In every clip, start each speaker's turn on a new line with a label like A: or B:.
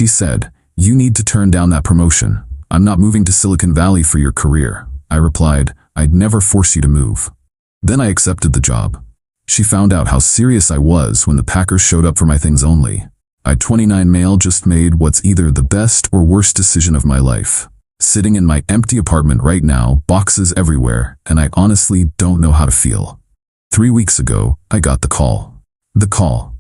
A: She said, "You need to turn down that promotion. I'm not moving to Silicon Valley for your career." I replied, "I'd never force you to move." Then I accepted the job. She found out how serious I was when the packers showed up for my things only. I, 29 male, just made what's either the best or worst decision of my life. Sitting in my empty apartment right now, boxes everywhere, and I honestly don't know how to feel. 3 weeks ago, I got the call. The call.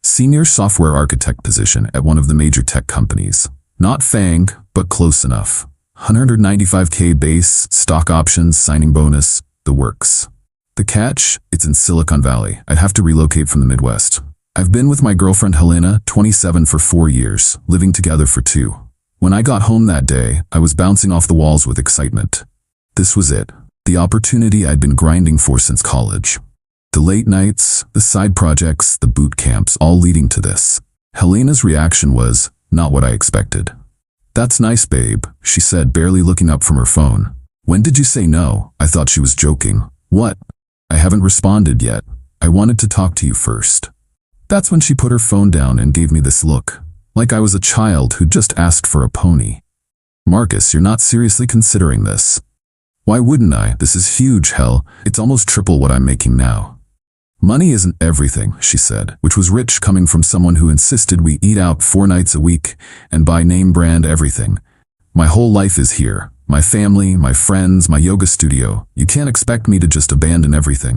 A: Senior software architect position at one of the major tech companies. Not FANG, but close enough. 195K base, stock options, signing bonus, the works. The catch? It's in Silicon Valley. I'd have to relocate from the Midwest. I've been with my girlfriend Helena, 27, for 4 years, living together for 2. When I got home that day, I was bouncing off the walls with excitement. This was it. The opportunity I'd been grinding for since college. The late nights, the side projects, the boot camps, all leading to this. Helena's reaction was not what I expected. "That's nice, babe," she said, barely looking up from her phone. "When did you say no?" I thought she was joking. "What?" "I haven't responded yet. I wanted to talk to you first." That's when she put her phone down and gave me this look, like I was a child who just asked for a pony. "Marcus, you're not seriously considering this." "Why wouldn't I? This is huge, hell. It's almost triple what I'm making now." "Money isn't everything," she said, which was rich coming from someone who insisted we eat out 4 nights a week and buy name brand everything. "My whole life is here. My family, my friends, my yoga studio. You can't expect me to just abandon everything."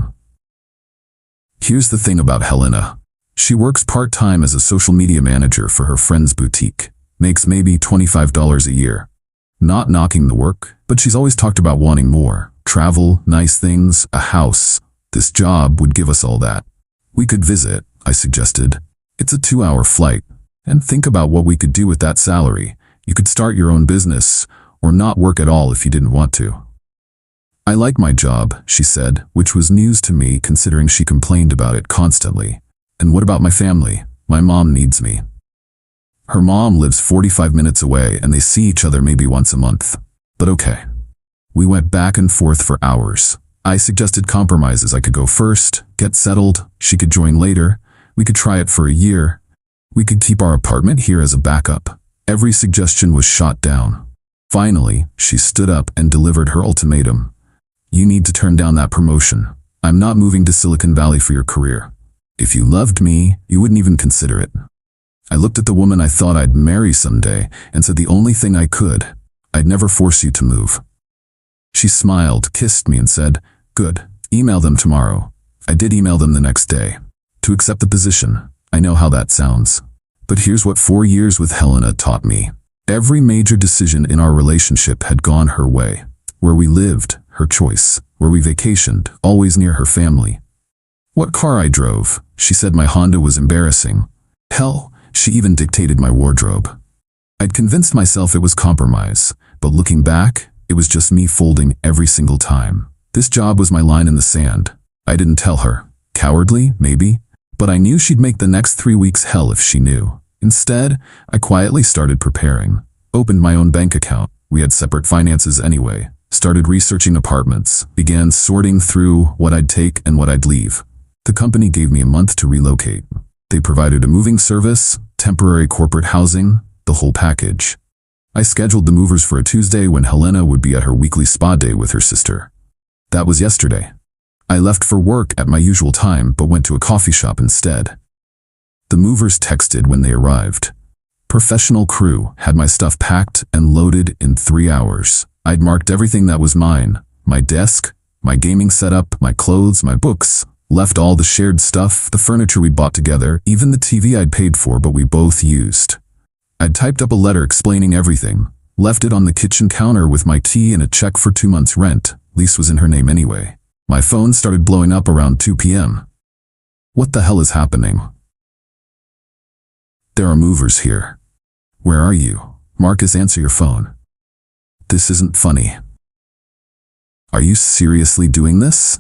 A: Here's the thing about Helena. She works part-time as a social media manager for her friend's boutique, makes maybe $25 a year. Not knocking the work, but she's always talked about wanting more. Travel, nice things, a house. This job would give us all that. "We could visit," I suggested. "It's a 2-hour flight. And think about what we could do with that salary. You could start your own business, or not work at all if you didn't want to." "I like my job," she said, which was news to me considering she complained about it constantly. "And what about my family? My mom needs me." Her mom lives 45 minutes away and they see each other maybe once a month. But okay. We went back and forth for hours. I suggested compromises. I could go first, get settled, she could join later, we could try it for a year, we could keep our apartment here as a backup. Every suggestion was shot down. Finally, she stood up and delivered her ultimatum. "You need to turn down that promotion. I'm not moving to Silicon Valley for your career. If you loved me, you wouldn't even consider it." I looked at the woman I thought I'd marry someday and said the only thing I could, "I'd never force you to move." She smiled, kissed me and said, "Good, email them tomorrow." I did email them the next day. To accept the position. I know how that sounds. But here's what 4 years with Helena taught me. Every major decision in our relationship had gone her way. Where we lived, her choice. Where we vacationed, always near her family. What car I drove, she said my Honda was embarrassing. Hell, she even dictated my wardrobe. I'd convinced myself it was compromise, but looking back, it was just me folding every single time. This job was my line in the sand. I didn't tell her. Cowardly, maybe, but I knew she'd make the next 3 weeks hell if she knew. Instead, I quietly started preparing. Opened my own bank account. We had separate finances anyway. Started researching apartments. Began sorting through what I'd take and what I'd leave. The company gave me a month to relocate. They provided a moving service, temporary corporate housing, the whole package. I scheduled the movers for a Tuesday when Helena would be at her weekly spa day with her sister. That was yesterday. I left for work at my usual time but went to a coffee shop instead. The movers texted when they arrived. Professional crew had my stuff packed and loaded in 3 hours. I'd marked everything that was mine. My desk, my gaming setup, my clothes, my books. Left all the shared stuff, the furniture we bought together, even the TV I'd paid for but we both used. I'd typed up a letter explaining everything. Left it on the kitchen counter with my tea and a check for 2 months' rent. Lease was in her name anyway. My phone started blowing up around 2 p.m. What the hell is happening? There are movers here. Where are you? Marcus, answer your phone. This isn't funny. Are you seriously doing this?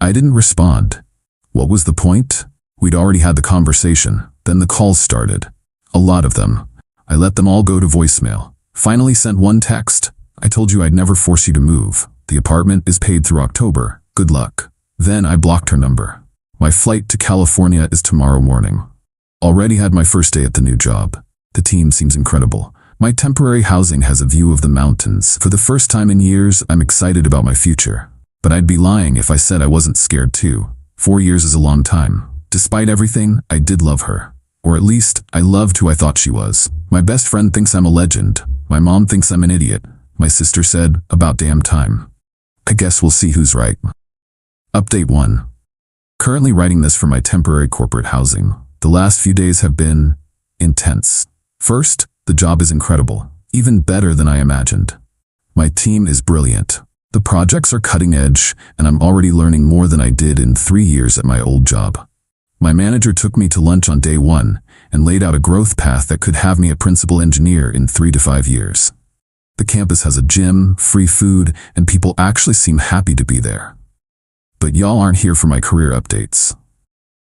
A: I didn't respond. What was the point? We'd already had the conversation. Then the calls started. A lot of them. I let them all go to voicemail. Finally sent one text. I told you I'd never force you to move. The apartment is paid through October. Good luck. Then I blocked her number. My flight to California is tomorrow morning. Already had my first day at the new job. The team seems incredible. My temporary housing has a view of the mountains. For the first time in years, I'm excited about my future. But I'd be lying if I said I wasn't scared too. 4 years is a long time. Despite everything, I did love her. Or at least, I loved who I thought she was. My best friend thinks I'm a legend. My mom thinks I'm an idiot. My sister said, about damn time. I guess we'll see who's right. Update 1. Currently writing this for my temporary corporate housing. The last few days have been intense. First, the job is incredible, even better than I imagined. My team is brilliant. The projects are cutting edge, and I'm already learning more than I did in 3 years at my old job. My manager took me to lunch on day 1 and laid out a growth path that could have me a principal engineer in 3 to 5 years. The campus has a gym, free food, and people actually seem happy to be there. But y'all aren't here for my career updates.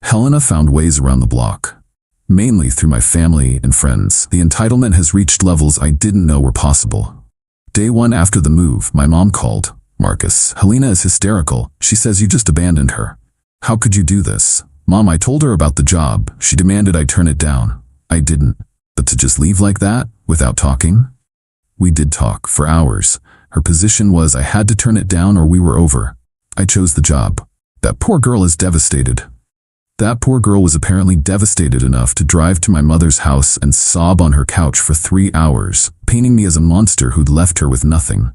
A: Helena found ways around the block. Mainly through my family and friends, the entitlement has reached levels I didn't know were possible. Day 1 after the move, my mom called. Marcus, Helena is hysterical. She says you just abandoned her. How could you do this? Mom, I told her about the job. She demanded I turn it down. I didn't. But to just leave like that, without talking? We did talk for hours. Her position was I had to turn it down or we were over. I chose the job. That poor girl is devastated. That poor girl was apparently devastated enough to drive to my mother's house and sob on her couch for 3 hours, painting me as a monster who'd left her with nothing.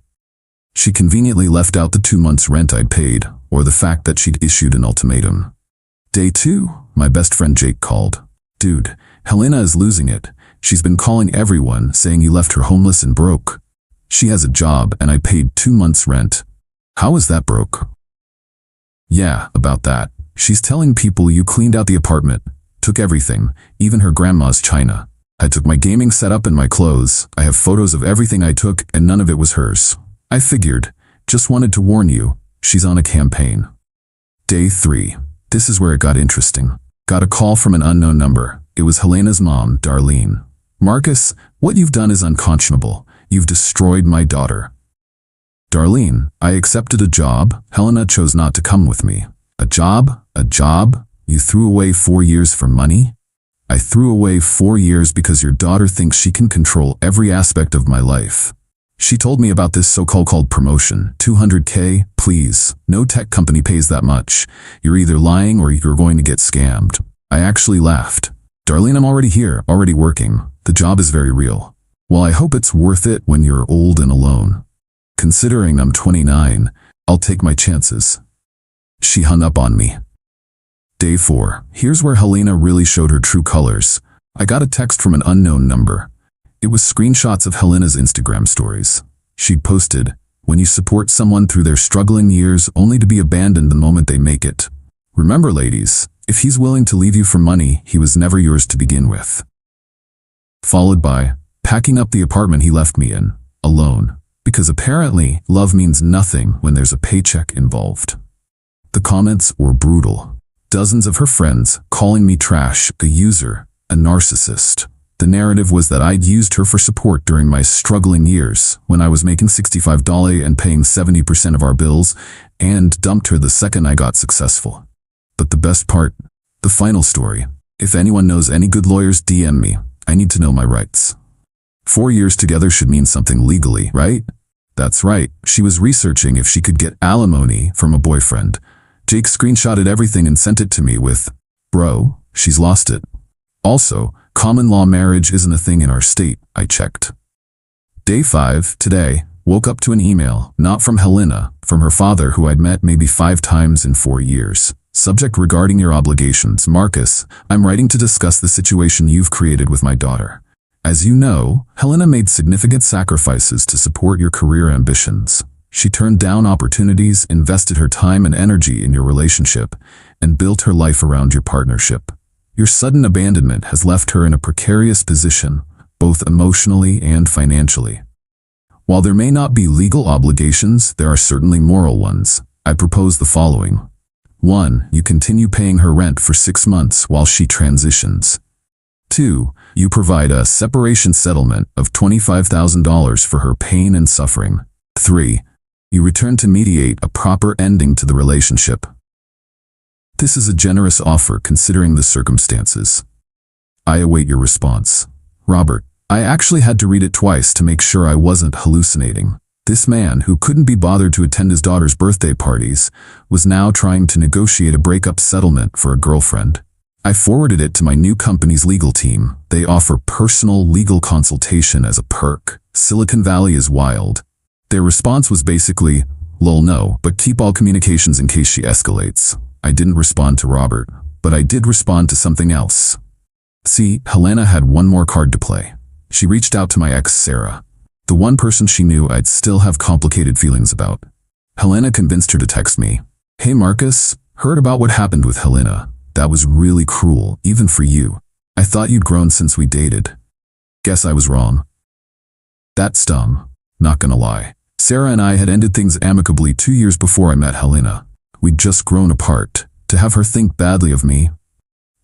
A: She conveniently left out the 2 months' rent I'd paid, or the fact that she'd issued an ultimatum. Day 2, my best friend Jake called. Dude, Helena is losing it. She's been calling everyone, saying you left her homeless and broke. She has a job and I paid 2 months' rent. How is that broke? Yeah, about that. She's telling people you cleaned out the apartment, took everything, even her grandma's china. I took my gaming setup and my clothes. I have photos of everything I took and none of it was hers. I figured, just wanted to warn you, she's on a campaign. Day 3. This is where it got interesting. Got a call from an unknown number. It was Helena's mom, Darlene. Marcus, what you've done is unconscionable. You've destroyed my daughter. Darlene, I accepted a job. Helena chose not to come with me. A job? A job? You threw away 4 years for money? I threw away 4 years because your daughter thinks she can control every aspect of my life. She told me about this so-called promotion. $200K, please. No tech company pays that much. You're either lying or you're going to get scammed. I actually laughed. Darlene, I'm already here, already working. The job is very real. Well, I hope it's worth it when you're old and alone. Considering I'm 29, I'll take my chances. She hung up on me. Day 4. Here's where Helena really showed her true colors. I got a text from an unknown number. It was screenshots of Helena's Instagram stories. She'd posted, when you support someone through their struggling years only to be abandoned the moment they make it. Remember, ladies, if he's willing to leave you for money, he was never yours to begin with. Followed by, packing up the apartment he left me in, alone. Because apparently, love means nothing when there's a paycheck involved. The comments were brutal. Dozens of her friends calling me trash, a user, a narcissist. The narrative was that I'd used her for support during my struggling years, when I was making $65 and paying 70% of our bills, and dumped her the second I got successful. But the best part, the final story. If anyone knows any good lawyers, DM me. I need to know my rights. 4 years together should mean something legally, right? That's right. She was researching if she could get alimony from a boyfriend. Jake screenshotted everything and sent it to me with, "Bro, she's lost it." Also, common law marriage isn't a thing in our state, I checked. Day 5, today, woke up to an email, not from Helena, from her father who I'd met maybe 5 times in 4 years. Subject regarding your obligations. Marcus, I'm writing to discuss the situation you've created with my daughter. As you know, Helena made significant sacrifices to support your career ambitions. She turned down opportunities, invested her time and energy in your relationship, and built her life around your partnership. Your sudden abandonment has left her in a precarious position, both emotionally and financially. While there may not be legal obligations, there are certainly moral ones. I propose the following. 1. You continue paying her rent for 6 months while she transitions. 2. You provide a separation settlement of $25,000 for her pain and suffering. 3. You return to mediate a proper ending to the relationship. This is a generous offer considering the circumstances. I await your response. Robert. I actually had to read it twice to make sure I wasn't hallucinating. This man, who couldn't be bothered to attend his daughter's birthday parties, was now trying to negotiate a breakup settlement for a girlfriend. I forwarded it to my new company's legal team. They offer personal legal consultation as a perk. Silicon Valley is wild. Their response was basically, "Lol, no, but keep all communications in case she escalates." I didn't respond to Robert, but I did respond to something else. See, Helena had one more card to play. She reached out to my ex, Sarah, the one person she knew I'd still have complicated feelings about. Helena convinced her to text me. "Hey Marcus, heard about what happened with Helena. That was really cruel, even for you. I thought you'd grown since we dated." Guess I was wrong. That stung, not gonna lie. Sarah and I had ended things amicably 2 years before I met Helena. We'd just grown apart. To have her think badly of me.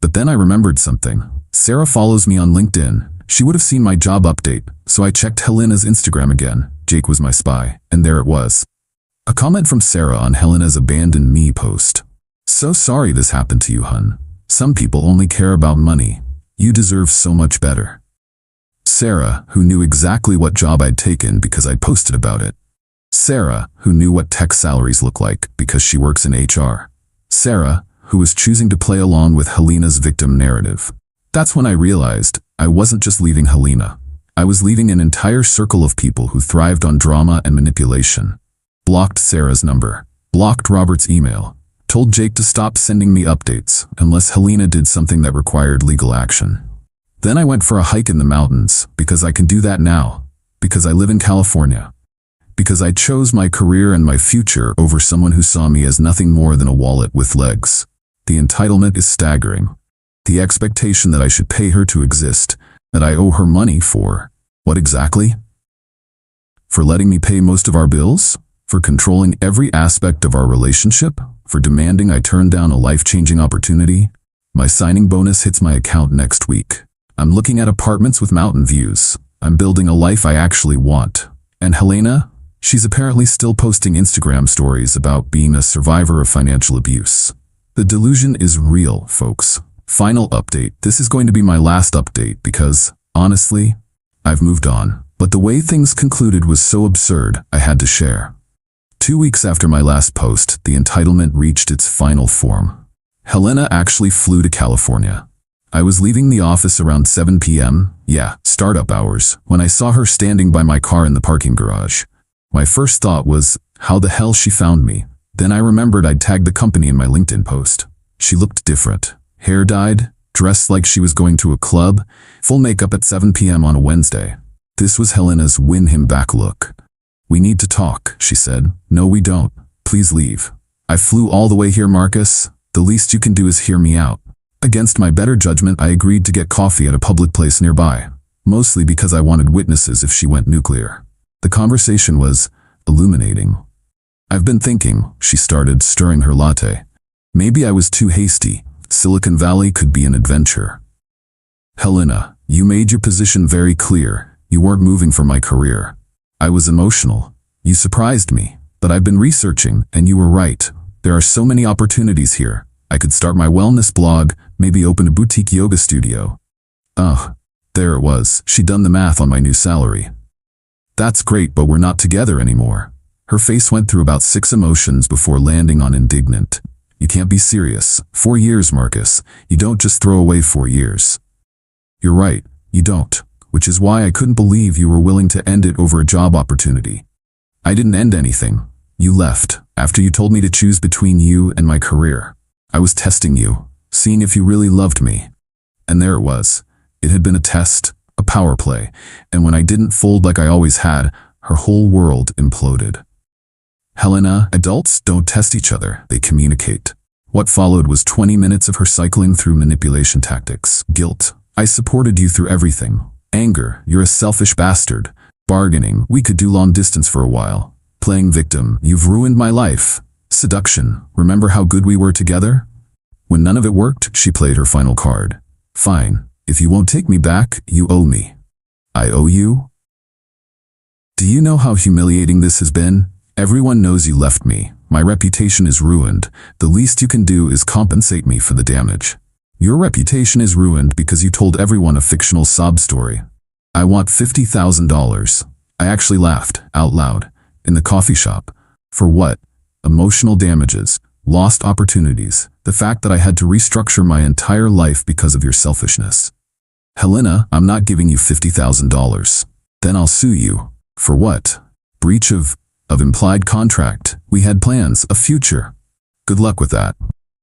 A: But then I remembered something. Sarah follows me on LinkedIn. She would have seen my job update, so I checked Helena's Instagram again. Jake was my spy, and there it was. A comment from Sarah on Helena's abandoned me post. "So sorry this happened to you, hun. Some people only care about money. You deserve so much better." Sarah, who knew exactly what job I'd taken because I'd posted about it. Sarah, who knew what tech salaries look like because she works in HR. Sarah, who was choosing to play along with Helena's victim narrative. That's when I realized I wasn't just leaving Helena. I was leaving an entire circle of people who thrived on drama and manipulation. Blocked Sarah's number. Blocked Robert's email. Told Jake to stop sending me updates unless Helena did something that required legal action. Then I went for a hike in the mountains because I can do that now. Because I live in California. Because I chose my career and my future over someone who saw me as nothing more than a wallet with legs. The entitlement is staggering. The expectation that I should pay her to exist, that I owe her money for, what exactly? For letting me pay most of our bills? For controlling every aspect of our relationship? For demanding I turn down a life-changing opportunity? My signing bonus hits my account next week. I'm looking at apartments with mountain views. I'm building a life I actually want. And Helena? She's apparently still posting Instagram stories about being a survivor of financial abuse. The delusion is real, folks. Final update. This is going to be my last update because, honestly, I've moved on. But the way things concluded was so absurd, I had to share. 2 weeks after my last post, the entitlement reached its final form. Helena actually flew to California. I was leaving the office around 7 p.m., startup hours, when I saw her standing by my car in the parking garage. My first thought was, how the hell she found me? Then I remembered I'd tagged the company in my LinkedIn post. She looked different. Hair dyed, dressed like she was going to a club, full makeup at 7 p.m. on a Wednesday. This was Helena's win him back look. "We need to talk," she said. "No, we don't. Please leave." "I flew all the way here, Marcus. The least you can do is hear me out." Against my better judgment, I agreed to get coffee at a public place nearby, mostly because I wanted witnesses if she went nuclear. The conversation was illuminating. "I've been thinking," she started, stirring her latte. "Maybe I was too hasty. Silicon Valley could be an adventure." "Helena, you made your position very clear. You weren't moving for my career." I was emotional. "You surprised me, but I've been researching, and you were right. There are so many opportunities here. I could start my wellness blog, maybe open a boutique yoga studio." There it was. She'd done the math on my new salary. "That's great, but we're not together anymore." Her face went through about 6 emotions before landing on indignant. "You can't be serious. 4 years, Marcus. You don't just throw away 4 years." "You're right, you don't. Which is why I couldn't believe you were willing to end it over a job opportunity." "I didn't end anything. You left, after you told me to choose between you and my career. I was testing you, seeing if you really loved me." And there it was. It had been a test, a power play, and when I didn't fold like I always had, her whole world imploded. "Helena, adults don't test each other, they communicate." What followed was 20 minutes of her cycling through manipulation tactics. Guilt. "I supported you through everything." Anger. "You're a selfish bastard." Bargaining. "We could do long distance for a while." Playing victim. "You've ruined my life." Seduction. "Remember how good we were together?" When none of it worked, she played her final card. "Fine. If you won't take me back, you owe me." "I owe you?" Do you know how humiliating this has been? Everyone knows you left me. My reputation is ruined. The least you can do is compensate me for the damage. Your reputation is ruined because you told everyone a fictional sob story. I want $50,000. I actually laughed, out loud, in the coffee shop. For what? Emotional damages, lost opportunities, the fact that I had to restructure my entire life because of your selfishness. Helena, I'm not giving you $50,000. Then I'll sue you. For what? Breach of implied contract. We had plans, a future. Good luck with that.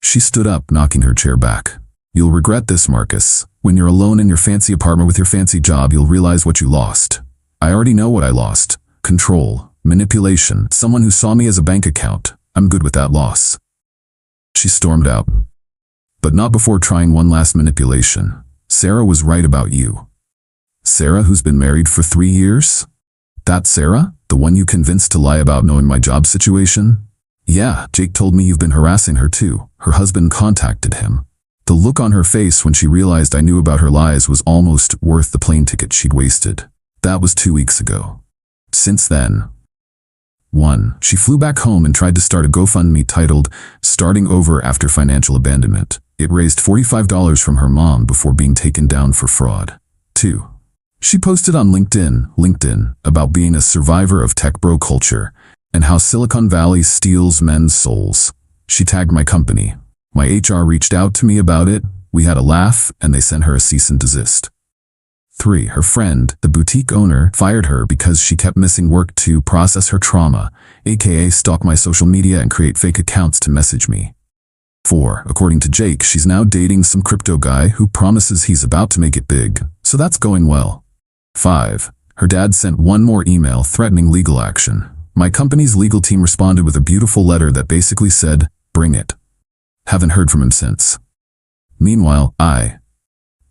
A: She stood up, knocking her chair back. You'll regret this, Marcus. When you're alone in your fancy apartment with your fancy job, you'll realize what you lost. I already know what I lost. Control, manipulation, someone who saw me as a bank account. I'm good with that loss. She stormed out. But not before trying one last manipulation. Sarah was right about you. Sarah, who's been married for 3 years? That Sarah? The one you convinced to lie about knowing my job situation? Yeah, Jake told me you've been harassing her too. Her husband contacted him. The look on her face when she realized I knew about her lies was almost worth the plane ticket she'd wasted. That was 2 weeks ago. Since then, 1. She flew back home and tried to start a GoFundMe titled, Starting Over After Financial Abandonment. It raised $45 from her mom before being taken down for fraud. 2. She posted on LinkedIn about being a survivor of tech bro culture and how Silicon Valley steals men's souls. She tagged my company. My HR reached out to me about it. We had a laugh and they sent her a cease and desist. 3. Her friend, the boutique owner, fired her because she kept missing work to process her trauma, aka stalk my social media and create fake accounts to message me. 4. According to Jake, she's now dating some crypto guy who promises he's about to make it big, so that's going well. 5. Her dad sent one more email threatening legal action. My company's legal team responded with a beautiful letter that basically said, bring it. Haven't heard from him since. Meanwhile, I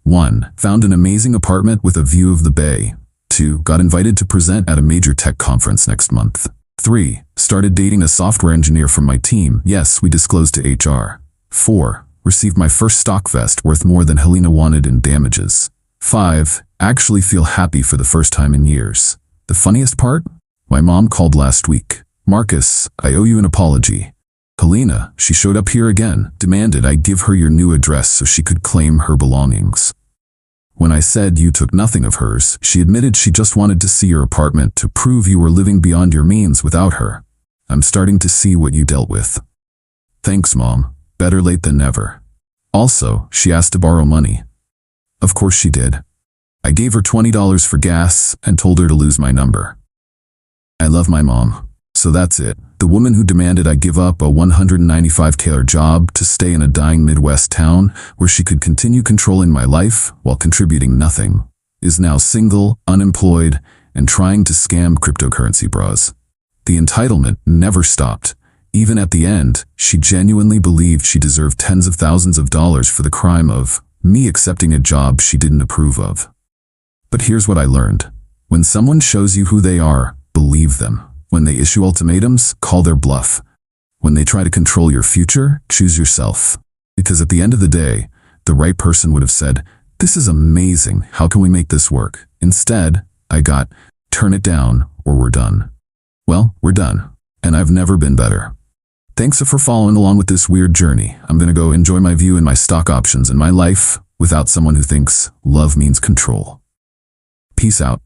A: 1. Found an amazing apartment with a view of the bay. 2. Got invited to present at a major tech conference next month. 3. Started dating a software engineer from my team. Yes, we disclosed to HR. 4. Received my first stock vest worth more than Helena wanted in damages. 5. Actually feel happy for the first time in years. The funniest part? My mom called last week. Marcus, I owe you an apology. Helena, she showed up here again, demanded I give her your new address so she could claim her belongings. When I said you took nothing of hers, she admitted she just wanted to see your apartment to prove you were living beyond your means without her. I'm starting to see what you dealt with. Thanks, Mom. Better late than never. Also, she asked to borrow money. Of course she did. I gave her $20 for gas and told her to lose my number. I love my mom. So that's it. The woman who demanded I give up a $195,000 job to stay in a dying Midwest town where she could continue controlling my life while contributing nothing, is now single, unemployed, and trying to scam cryptocurrency bros. The entitlement never stopped. Even at the end, she genuinely believed she deserved tens of thousands of dollars for the crime of me accepting a job she didn't approve of. But here's what I learned. When someone shows you who they are, believe them. When they issue ultimatums, call their bluff. When they try to control your future, choose yourself. Because at the end of the day, the right person would have said, this is amazing, how can we make this work? Instead, I got, turn it down or we're done. Well, we're done. And I've never been better. Thanks for following along with this weird journey. I'm gonna go enjoy my view and my stock options in my life without someone who thinks love means control. Peace out.